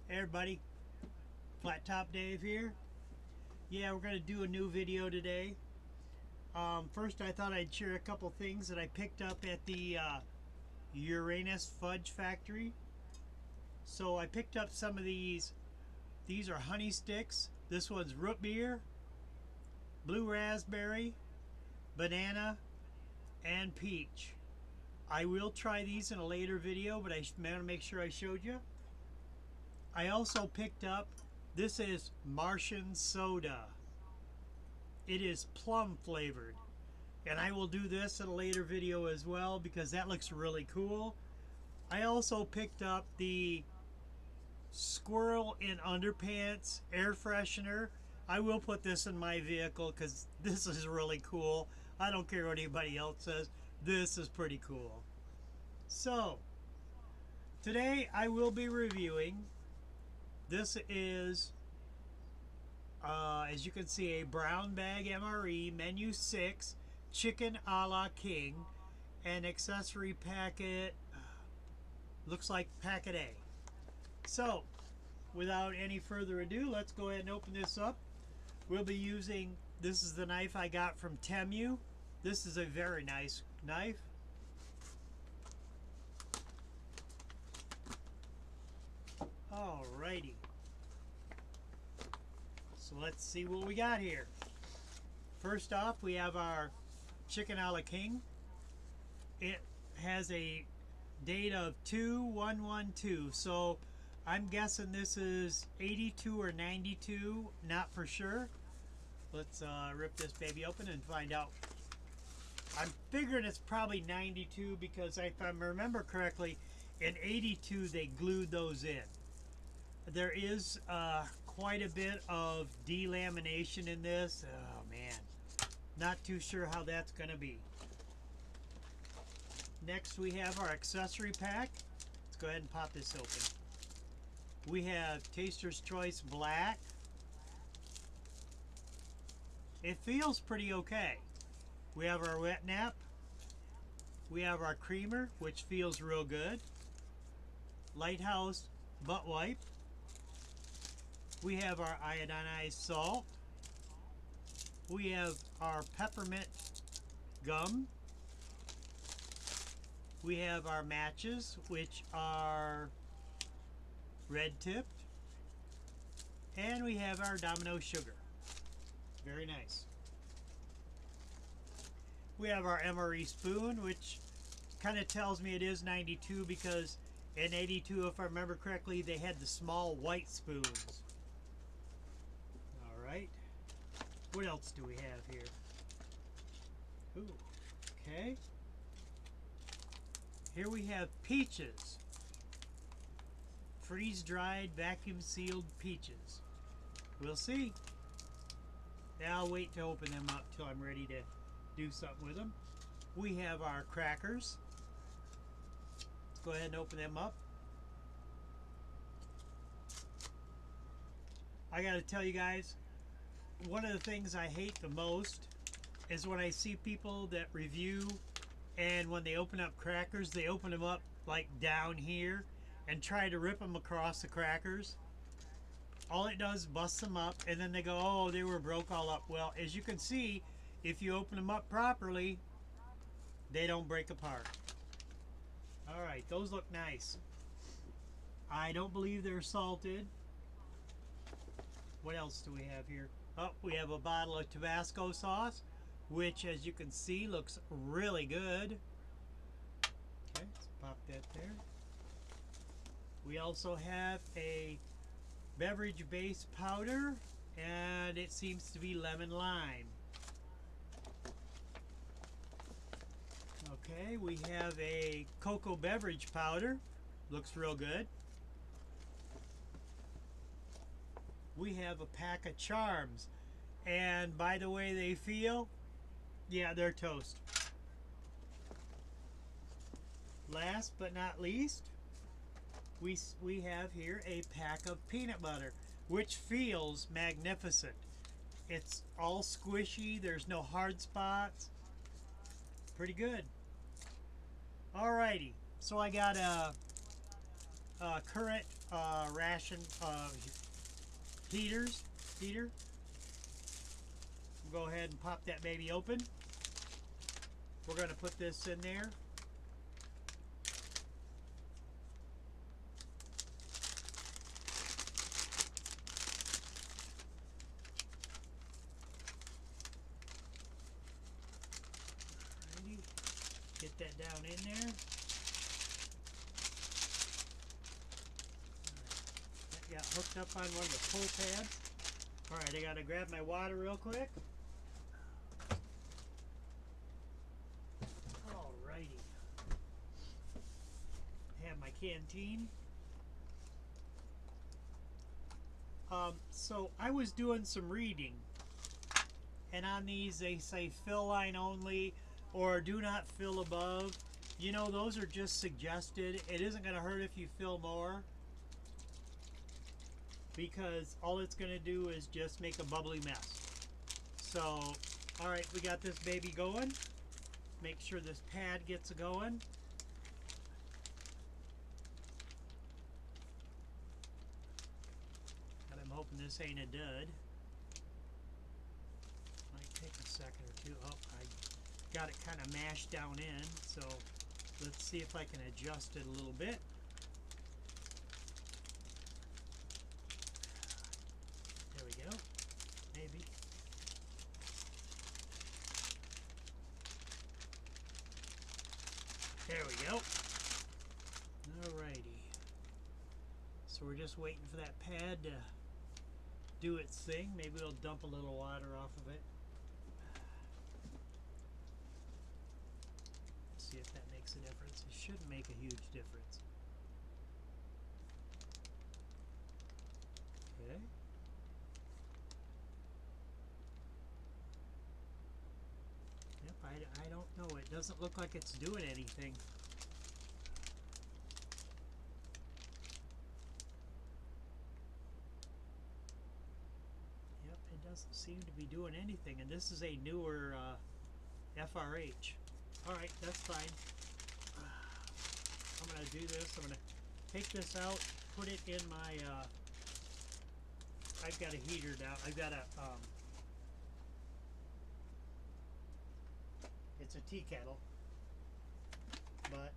Hey everybody, Flat Top Dave here. Yeah, we're going to do a new video today. First, I thought I'd share a couple things that I picked up at the Uranus Fudge Factory. So I picked up some of these. These are honey sticks. This one's root beer, blue raspberry, banana, and peach. I will try these in a later video, but I want to make sure I showed you. I also picked up, this is Martian soda. It is plum flavored. And I will do this in a later video as well because that looks really cool. I also picked up the Squirrel in Underpants air freshener. I will put this in my vehicle because this is really cool. I don't care what anybody else says. This is pretty cool. So, today I will be reviewing. This is, as you can see, a brown bag MRE, menu 6, chicken a la king, and accessory packet, looks like packet A. So, without any further ado, let's go ahead and open this up. We'll be using, this is the knife I got from Temu. This is a very nice knife. Alrighty. So let's see what we got here. First off, we have our chicken a la king. It has a date of 2/1/12, so I'm guessing this is 82 or 92, not for sure. Let's rip this baby open and find out. I'm figuring it's probably 92 because if I remember correctly, in 82 they glued those in. There is quite a bit of delamination in this. Oh man, not too sure how that's going to be. Next we have our accessory pack. Let's go ahead and pop this open. We have Taster's Choice Black. It feels pretty okay. We have our wet nap. We have our creamer, which feels real good. Lighthouse butt wipe. We have our iodinized salt. We have our peppermint gum. We have our matches, which are red tipped. And we have our Domino sugar. Very nice. We have our MRE spoon, which kind of tells me it is 92 because in 82, if I remember correctly, they had the small white spoons. Alright. What else do we have here? Ooh, okay. Here we have peaches. Freeze-dried, vacuum-sealed peaches. We'll see. Now I'll wait to open them up till I'm ready to do something with them. We have our crackers. Let's go ahead and open them up. I gotta tell you guys, one of the things I hate the most is when I see people that review and when they open up crackers, they open them up like down here and try to rip them across the crackers. All it does is bust them up and then they go, oh, they were broke all up. Well, as you can see, if you open them up properly, they don't break apart. Alright, those look nice. I don't believe they're salted. What else do we have here? Oh, we have a bottle of Tabasco sauce, which as you can see looks really good. Okay, let's pop that there. We also have a beverage base powder, and it seems to be lemon lime. Okay, we have a cocoa beverage powder. Looks real good. We have a pack of Charms, and by the way they feel, yeah, they're toast. Last but not least, we have here a pack of peanut butter, which feels magnificent. It's all squishy, there's no hard spots. Pretty good. Alrighty, so I got a current ration heater. We'll go ahead and pop that baby open. We're going to put this in there. Alrighty. Get that down in there. That got hooked up on one of the pull pads. Alright, I got to grab my water real quick. Alrighty. Have my canteen. So I was doing some reading, and on these they say fill line only or do not fill above. You know, those are just suggested. It isn't going to hurt if you fill more, because all it's going to do is just make a bubbly mess. So, alright, we got this baby going. Make sure this pad gets going. And I'm hoping this ain't a dud. Might take a second or two. Oh, I got it kind of mashed down in, so let's see if I can adjust it a little bit. There we go. Maybe. There we go. Alrighty. So we're just waiting for that pad to do its thing. Maybe we'll dump a little water off of it. See if that makes a difference. It shouldn't make a huge difference. Okay. Yep, I don't know. It doesn't look like it's doing anything. Yep, it doesn't seem to be doing anything. And this is a newer FRH. Alright, that's fine. I'm going to do this. I'm going to take this out, put it in my, I've got a heater down. I've got a, it's a tea kettle, but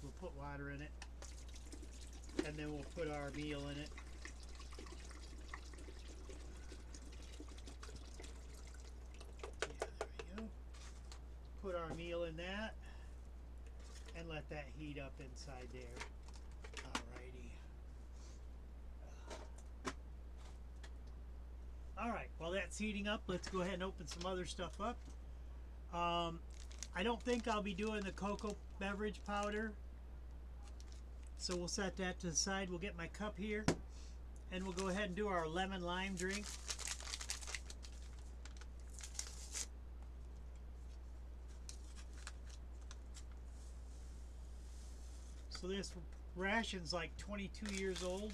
we'll put water in it, and then we'll put our meal in it. Put our meal in that and let that heat up inside there. Alrighty. Alright, while that's heating up, let's go ahead and open some other stuff up. I don't think I'll be doing the cocoa beverage powder, so we'll set that to the side. We'll get my cup here, and we'll go ahead and do our lemon lime drink. So this ration's like 22 years old,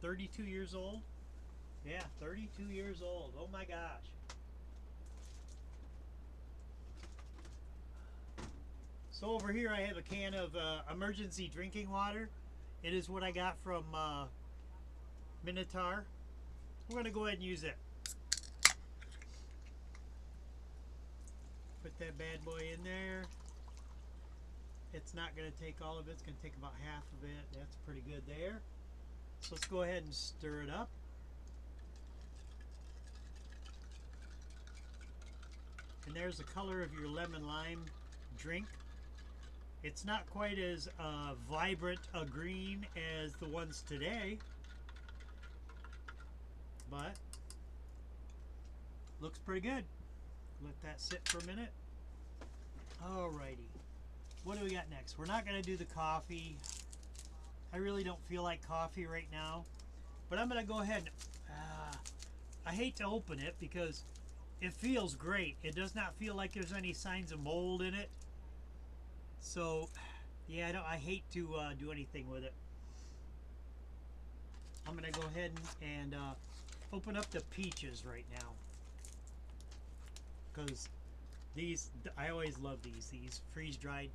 32 years old. Yeah, 32 years old. Oh my gosh. So over here I have a can of emergency drinking water. It is what I got from Minotaur. We're going to go ahead and use it. Put that bad boy in there. It's not going to take all of it. It's going to take about half of it. That's pretty good there. So let's go ahead and stir it up. And there's the color of your lemon lime drink. It's not quite as vibrant a green as the ones today, but looks pretty good. Let that sit for a minute. Alrighty. What do we got next? We're not going to do the coffee. I really don't feel like coffee right now. But I'm going to go ahead and... I hate to open it because it feels great. It does not feel like there's any signs of mold in it. So, yeah, I hate to do anything with it. I'm going to go ahead and open up the peaches right now. Because these, I always love these freeze-dried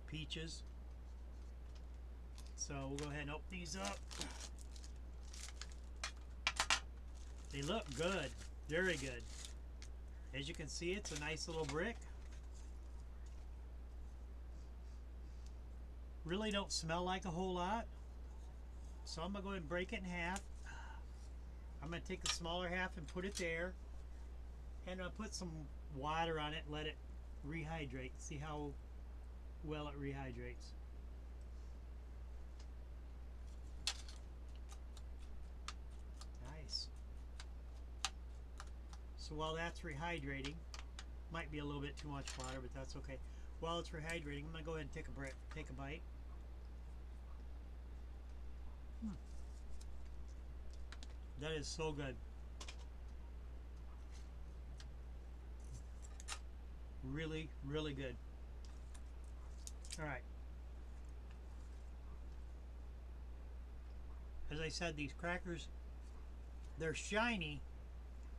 peaches. So So we'll go ahead and open these up. They look good, very good. As you can see, it's a nice little brick. Really don't smell like a whole lot. So I'm going to go ahead and break it in half. I'm going to take the smaller half and put it there. And I'll put some water on it and let it rehydrate. See how well it rehydrates. Nice. So while that's rehydrating, might be a little bit too much water, but that's okay. While it's rehydrating, I'm going to go ahead and take a bite. That is so good. Really, really good. All right. As I said, these crackers, they're shiny,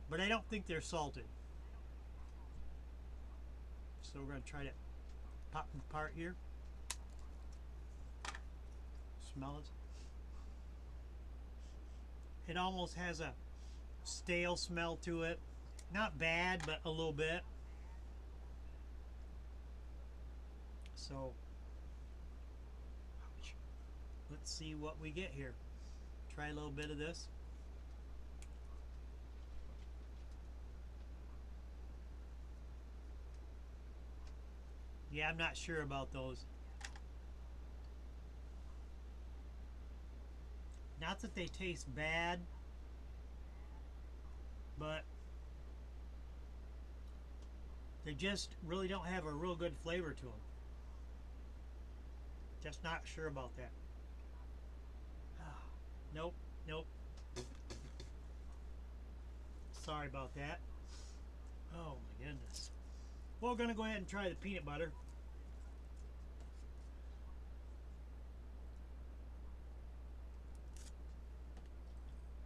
but I don't think they're salted. So we're going to try to pop them apart here. Smell it. It almost has a stale smell to it. Not bad, but a little bit. So, let's see what we get here. Try a little bit of this. Yeah, I'm not sure about those. Not that they taste bad, but they just really don't have a real good flavor to them. Just not sure about that. Nope, nope. Sorry about that. Oh my goodness. Well, we're going to go ahead and try the peanut butter.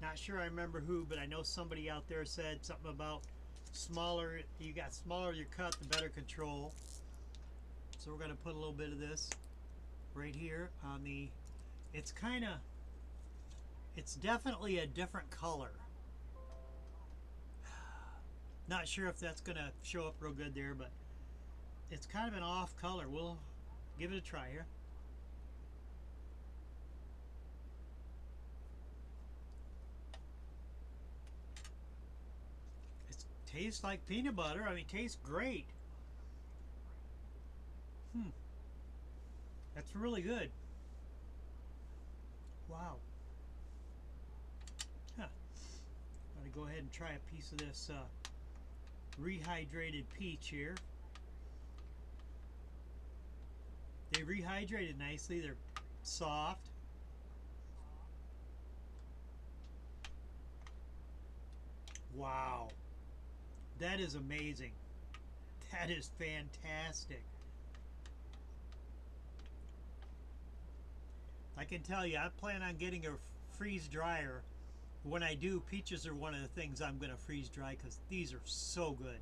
Not sure I remember who, but I know somebody out there said something about smaller. You got smaller your cut, the better control. So we're going to put a little bit of this right here on the. It's definitely a different color. Not sure if that's going to show up real good there, but it's kind of an off color. We'll give it a try here. Tastes like peanut butter. I mean, tastes great. That's really good. Wow. Huh. I'm going to go ahead and try a piece of this rehydrated peach here. They rehydrated nicely. They're soft. Wow. That is amazing. That is fantastic. I can tell you, I plan on getting a freeze dryer. When I do, peaches are one of the things I'm going to freeze dry because these are so good.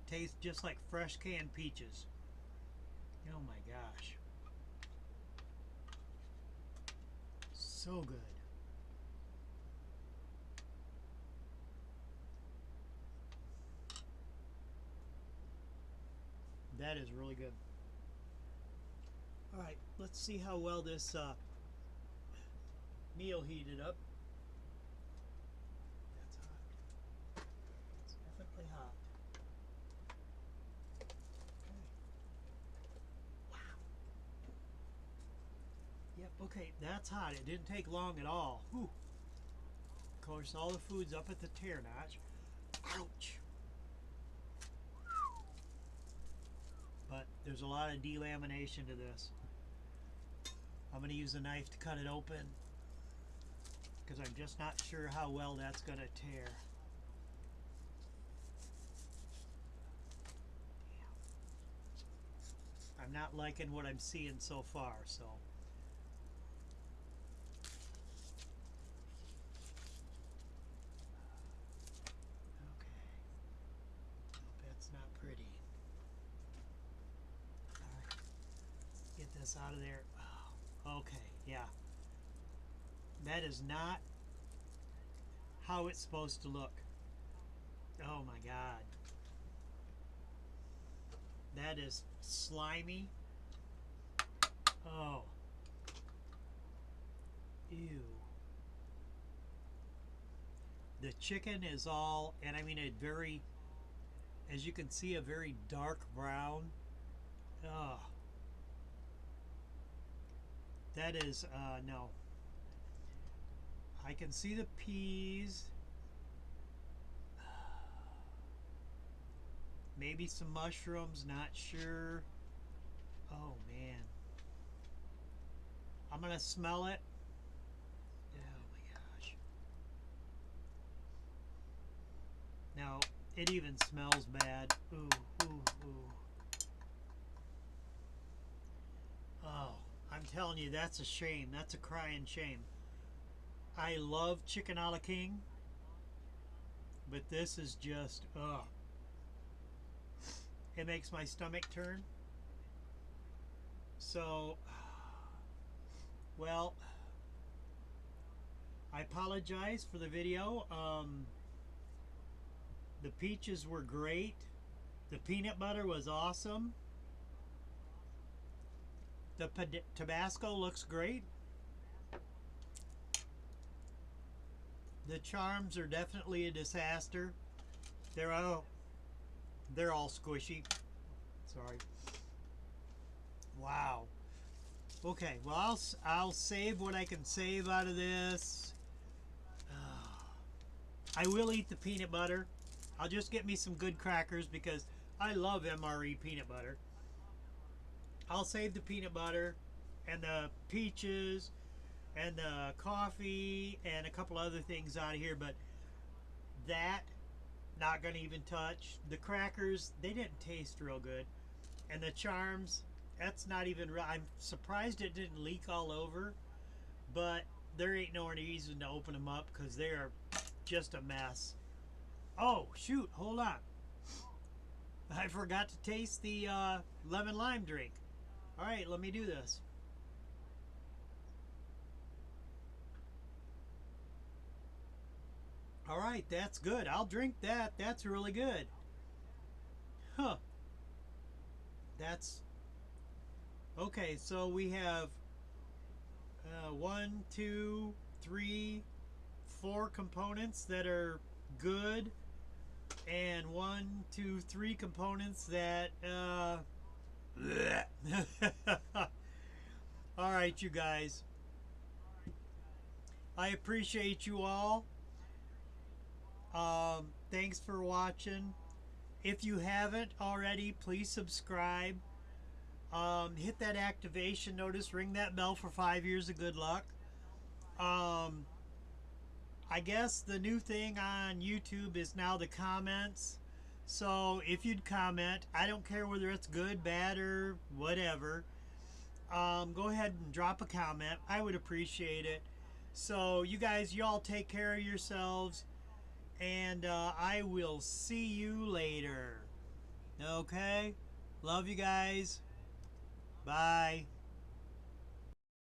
Tastes just like fresh canned peaches. Oh my gosh. So good. That is really good. All right, let's see how well this meal heated up. That's hot. It's definitely hot. Okay. Wow. Yep, okay, that's hot. It didn't take long at all. Whew. Of course, all the food's up at the tear notch. Ouch. But there's a lot of delamination to this. I'm going to use a knife to cut it open because I'm just not sure how well that's going to tear. I'm not liking what I'm seeing so far, so. Okay. Nope, that's not pretty. this out of there. Oh, okay, yeah. That is not how it's supposed to look. Oh my God. That is slimy. Oh. Ew. The chicken is all, and I mean a very, as you can see, a very dark brown. Oh. That is, no. I can see the peas. Maybe some mushrooms, not sure. Oh man. I'm gonna smell it. Oh my gosh. Now, it even smells bad. Ooh, ooh, ooh. Oh, I'm telling you, that's a shame. That's a crying shame. I love chicken a la king, but this is just, ugh. It makes my stomach turn. So, well, I apologize for the video. The peaches were great. The peanut butter was awesome. The Tabasco looks great. The charms are definitely a disaster. They're all squishy. Sorry. Wow. Okay, well I'll save what I can save out of this. I will eat the peanut butter. I'll just get me some good crackers because I love MRE peanut butter. I'll save the peanut butter and the peaches and the coffee and a couple other things out of here, but that not gonna even touch. The crackers, they didn't taste real good, and the charms, that's not even real. I'm surprised it didn't leak all over, but there ain't no reason to open them up because they are just a mess. Oh shoot, hold on, I forgot to taste the lemon lime drink. All right, let me do this. All right, that's good. I'll drink that. That's really good. Huh. That's okay. So we have one, two, three, four components that are good, and one, two, three components that. All right, you guys. I appreciate you all. Thanks for watching. If you haven't already, please subscribe. Hit that activation notice, ring that bell for 5 years of good luck. I guess the new thing on YouTube is now the comments. So if you'd comment, I don't care whether it's good, bad, or whatever. Go ahead and drop a comment. I would appreciate it. So you guys, y'all take care of yourselves. And I will see you later. Okay? Love you guys. Bye.